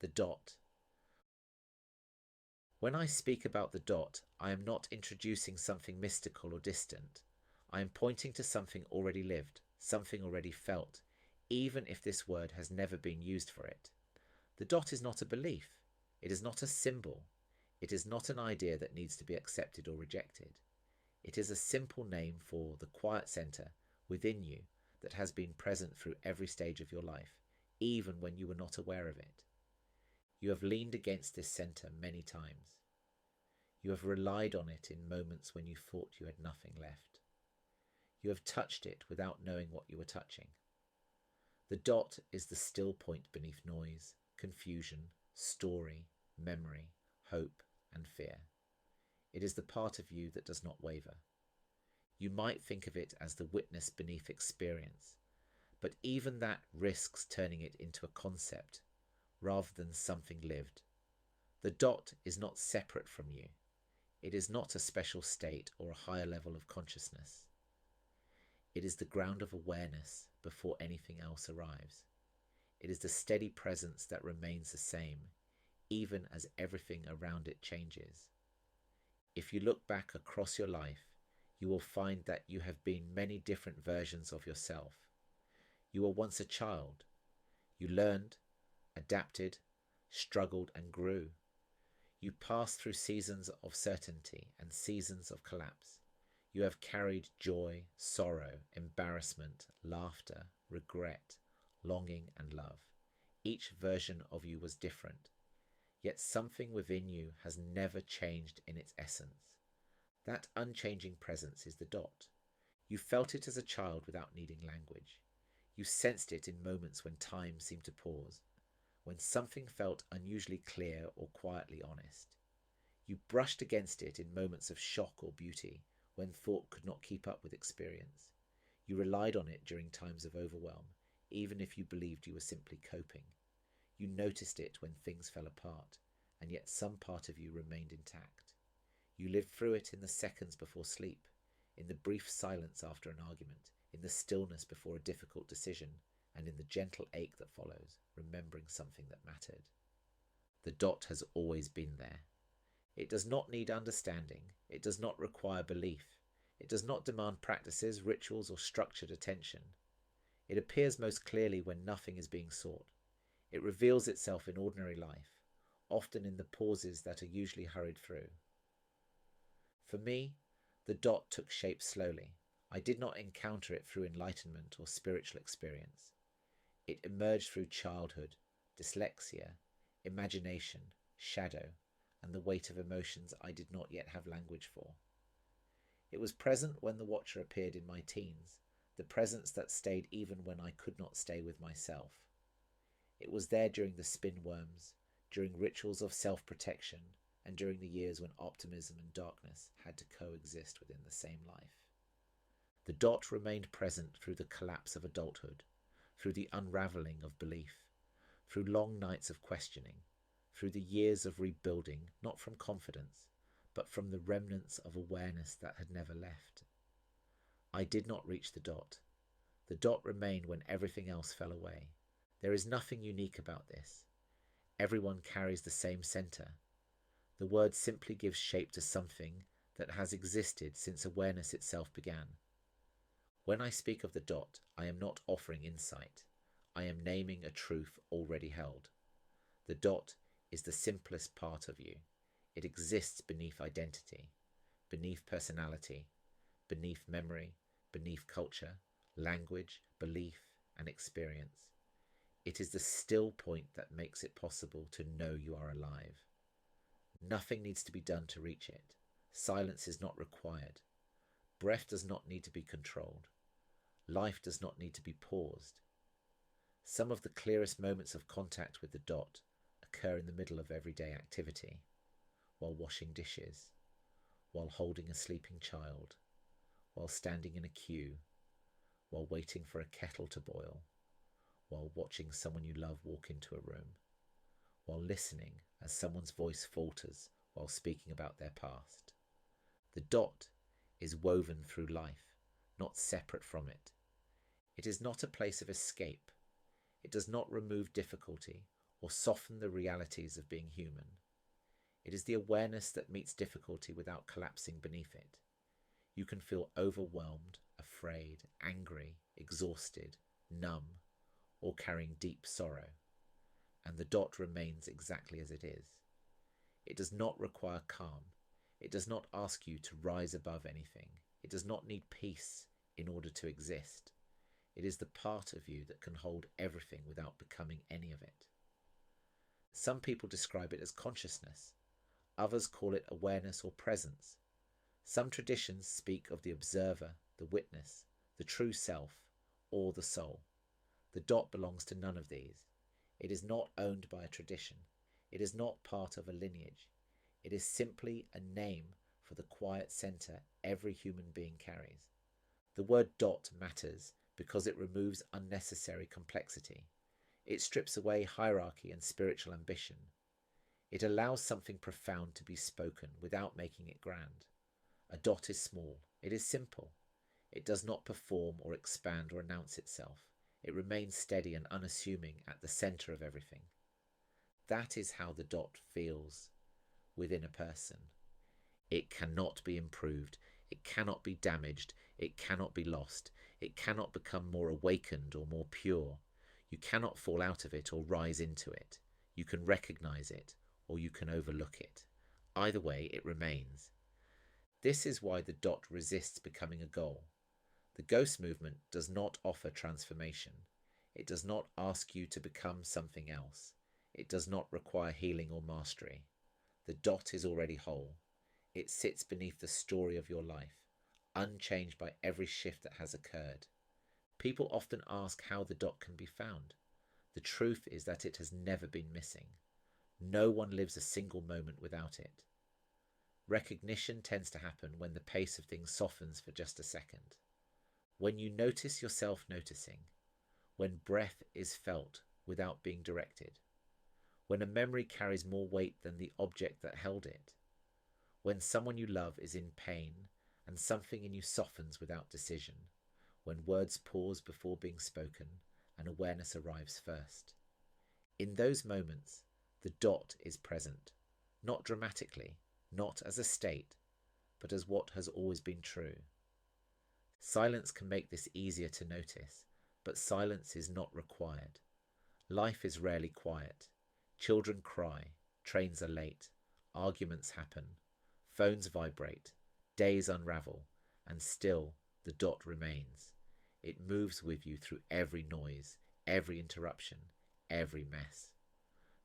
The dot. When I speak about the dot, I am not introducing something mystical or distant. I am pointing to something already lived, something already felt, even if this word has never been used for it. The dot is not a belief. It is not a symbol. It is not an idea that needs to be accepted or rejected. It is a simple name for the quiet centre within you that has been present through every stage of your life, even when you were not aware of it. You have leaned against this centre many times. You have relied on it in moments when you thought you had nothing left. You have touched it without knowing what you were touching. The dot is the still point beneath noise, confusion, story, memory, hope, and fear. It is the part of you that does not waver. You might think of it as the witness beneath experience, but even that risks turning it into a concept rather than something lived. The dot is not separate from you. It is not a special state or a higher level of consciousness. It is the ground of awareness before anything else arrives. It is the steady presence that remains the same, even as everything around it changes. If you look back across your life, you will find that you have been many different versions of yourself. You were once a child. You learned, adapted, struggled, and grew. You passed through seasons of certainty and seasons of collapse. You have carried joy, sorrow, embarrassment, laughter, regret, longing, and love. Each version of you was different, yet something within you has never changed in its essence. That unchanging presence is the dot. You felt it as a child without needing language. You sensed it in moments when time seemed to pause, when something felt unusually clear or quietly honest. You brushed against it in moments of shock or beauty, when thought could not keep up with experience. You relied on it during times of overwhelm, even if you believed you were simply coping. You noticed it when things fell apart, and yet some part of you remained intact. You lived through it in the seconds before sleep, in the brief silence after an argument, in the stillness before a difficult decision, and in the gentle ache that follows, remembering something that mattered. The dot has always been there. It does not need understanding. It does not require belief. It does not demand practices, rituals, or structured attention. It appears most clearly when nothing is being sought. It reveals itself in ordinary life, often in the pauses that are usually hurried through. For me, the dot took shape slowly. I did not encounter it through enlightenment or spiritual experience. It emerged through childhood, dyslexia, imagination, shadow, and the weight of emotions I did not yet have language for. It was present when the Watcher appeared in my teens, the presence that stayed even when I could not stay with myself. It was there during the spin worms, during rituals of self-protection, and during the years when optimism and darkness had to coexist within the same life. The dot remained present through the collapse of adulthood, through the unravelling of belief, through long nights of questioning, through the years of rebuilding, not from confidence, but from the remnants of awareness that had never left. I did not reach the dot. The dot remained when everything else fell away. There is nothing unique about this. Everyone carries the same centre. The word simply gives shape to something that has existed since awareness itself began. When I speak of the dot, I am not offering insight. I am naming a truth already held. The dot is the simplest part of you. It exists beneath identity, beneath personality, beneath memory, beneath culture, language, belief, and experience. It is the still point that makes it possible to know you are alive. Nothing needs to be done to reach it. Silence is not required. Breath does not need to be controlled. Life does not need to be paused. Some of the clearest moments of contact with the dot occur in the middle of everyday activity, while washing dishes, while holding a sleeping child, while standing in a queue, while waiting for a kettle to boil, while watching someone you love walk into a room, while listening as someone's voice falters while speaking about their past. The dot is woven through life, not separate from it. It is not a place of escape. It does not remove difficulty or soften the realities of being human. It is the awareness that meets difficulty without collapsing beneath it. You can feel overwhelmed, afraid, angry, exhausted, numb, or carrying deep sorrow, and the dot remains exactly as it is. It does not require calm. It does not ask you to rise above anything. It does not need peace in order to exist. It is the part of you that can hold everything without becoming any of it. Some people describe it as consciousness. Others call it awareness or presence. Some traditions speak of the observer, the witness, the true self, or the soul. The dot belongs to none of these. It is not owned by a tradition. It is not part of a lineage. It is simply a name for the quiet centre every human being carries. The word dot matters because it removes unnecessary complexity. It strips away hierarchy and spiritual ambition. It allows something profound to be spoken without making it grand. A dot is small. It is simple. It does not perform or expand or announce itself. It remains steady and unassuming at the centre of everything. That is how the dot feels within a person. It cannot be improved. It cannot be damaged. It cannot be lost. It cannot become more awakened or more pure. You cannot fall out of it or rise into it. You can recognize it or you can overlook it. Either way, it remains. This is why the dot resists becoming a goal. The ghost movement does not offer transformation. It does not ask you to become something else. It does not require healing or mastery. The dot is already whole. It sits beneath the story of your life, unchanged by every shift that has occurred. People often ask how the dot can be found. The truth is that it has never been missing. No one lives a single moment without it. Recognition tends to happen when the pace of things softens for just a second. When you notice yourself noticing. When breath is felt without being directed. When a memory carries more weight than the object that held it. When someone you love is in pain and something in you softens without decision. When words pause before being spoken and awareness arrives first. In those moments, the dot is present, not dramatically, not as a state, but as what has always been true. Silence can make this easier to notice, but silence is not required. Life is rarely quiet. Children cry, trains are late, arguments happen, phones vibrate, days unravel, and still the dot remains. It moves with you through every noise, every interruption, every mess.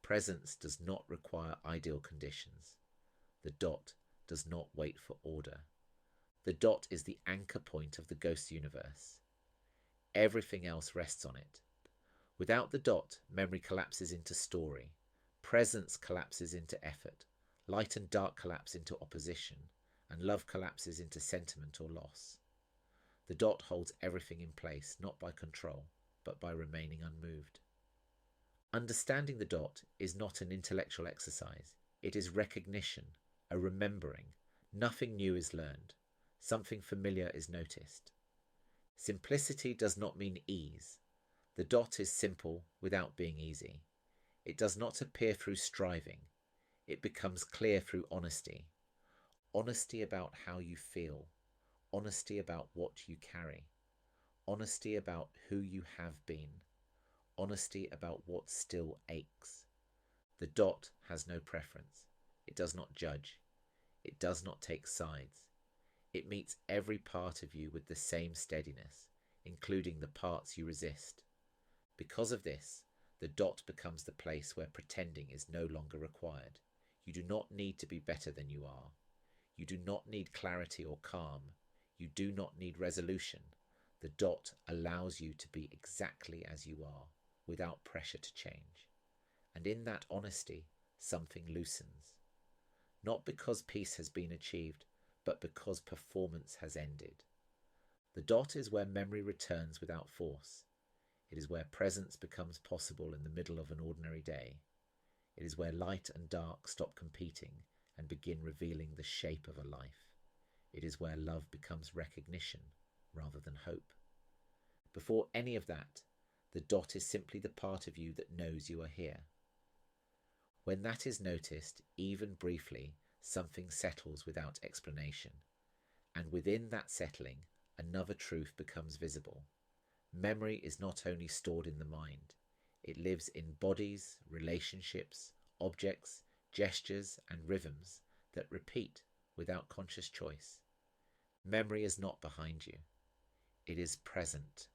Presence does not require ideal conditions. The dot does not wait for order. The dot is the anchor point of the ghost universe. Everything else rests on it. Without the dot, memory collapses into story. Presence collapses into effort. Light and dark collapse into opposition. And love collapses into sentiment or loss. The dot holds everything in place, not by control, but by remaining unmoved. Understanding the dot is not an intellectual exercise. It is recognition, a remembering. Nothing new is learned. Something familiar is noticed. Simplicity does not mean ease. The dot is simple without being easy. It does not appear through striving. It becomes clear through honesty. Honesty about how you feel. Honesty about what you carry. Honesty about who you have been. Honesty about what still aches. The dot has no preference. It does not judge. It does not take sides. It meets every part of you with the same steadiness, including the parts you resist. Because of this, the dot becomes the place where pretending is no longer required. You do not need to be better than you are. You do not need clarity or calm. You do not need resolution. The dot allows you to be exactly as you are, without pressure to change. And in that honesty, something loosens. Not because peace has been achieved, but because performance has ended. The dot is where memory returns without force. It is where presence becomes possible in the middle of an ordinary day. It is where light and dark stop competing and begin revealing the shape of a life. It is where love becomes recognition rather than hope. Before any of that, the dot is simply the part of you that knows you are here. When that is noticed, even briefly, something settles without explanation, and within that settling, another truth becomes visible. Memory is not only stored in the mind, it lives in bodies, relationships, objects, gestures, and rhythms that repeat without conscious choice. Memory is not behind you, it is present,